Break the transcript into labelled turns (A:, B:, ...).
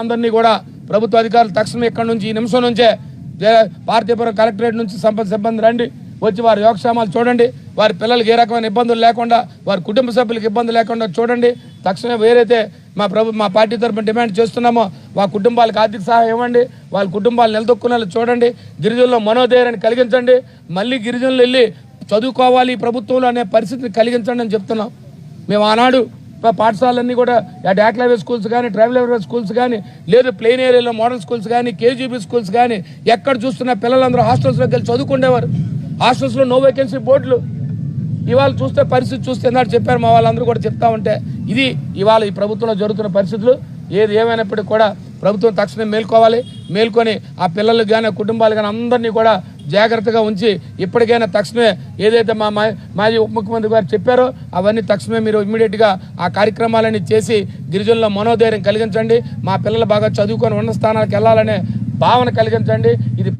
A: అందరినీ కూడా ప్రభుత్వ అధికారులు తక్షణం ఇక్కడ నుంచి ఈ నిమిషం నుంచే పార్తీపురం కలెక్టరేట్ నుంచి సిబ్బంది రండి, వచ్చి వారి యోగక్షేమాలు చూడండి, వారి పిల్లలకి ఏ రకమైన ఇబ్బందులు లేకుండా, వారి కుటుంబ సభ్యులకు ఇబ్బంది లేకుండా చూడండి. తక్షణమే వేరైతే మా పార్టీ తరఫున డిమాండ్ చేస్తున్నామో మా కుటుంబాలకు ఆర్థిక సహాయం ఇవ్వండి, వాళ్ళ కుటుంబాలు నిలదొక్కునేలా చూడండి, గిరిజనుల్లో మనోధైర్యాన్ని కలిగించండి, మళ్ళీ గిరిజనులు వెళ్ళి చదువుకోవాలి ప్రభుత్వంలో అనే పరిస్థితిని కలిగించండి అని చెప్తున్నాం. మేము ఆనాడు పాఠశాలన్నీ కూడా డాక్లైవ్ స్కూల్స్ కానీ, ట్రైబల్ స్కూల్స్ కానీ, లేదు ప్లెయిన్ ఏరియాలో మోడల్ స్కూల్స్ కానీ, కేజీబీ స్కూల్స్ కానీ ఎక్కడ చూస్తున్న పిల్లలందరూ హాస్టల్స్లోకి వెళ్ళి చదువుకునేవారు. హాస్టల్స్లో నో వేకెన్సీ బోర్డులు. ఇవాళ చూస్తే పరిస్థితి చూస్తే ఎందుకంటే చెప్పారు మా వాళ్ళందరూ కూడా చెప్తా ఉంటే, ఇది ఇవాళ ఈ ప్రభుత్వంలో జరుగుతున్న పరిస్థితులు. ఏది ఏమైనప్పటికీ కూడా ప్రభుత్వం తక్షణం మేల్కొని ఆ పిల్లలకు కానీ కుటుంబాలు కానీ అందరినీ కూడా జాగ్రత్తగా ఉంచి ఇప్పటికైనా తక్షణమే ఏదైతే మాజీ ఉప ముఖ్యమంత్రి గారు చెప్పారో అవన్నీ తక్షణమే మీరు ఇమ్మీడియట్గా ఆ కార్యక్రమాలన్నీ చేసి గిరిజనుల మనోధైర్యం కలిగించండి, మా పిల్లలు బాగా చదువుకొని ఉన్న స్థానాలకు వెళ్ళాలనే భావన కలిగించండి. ఇది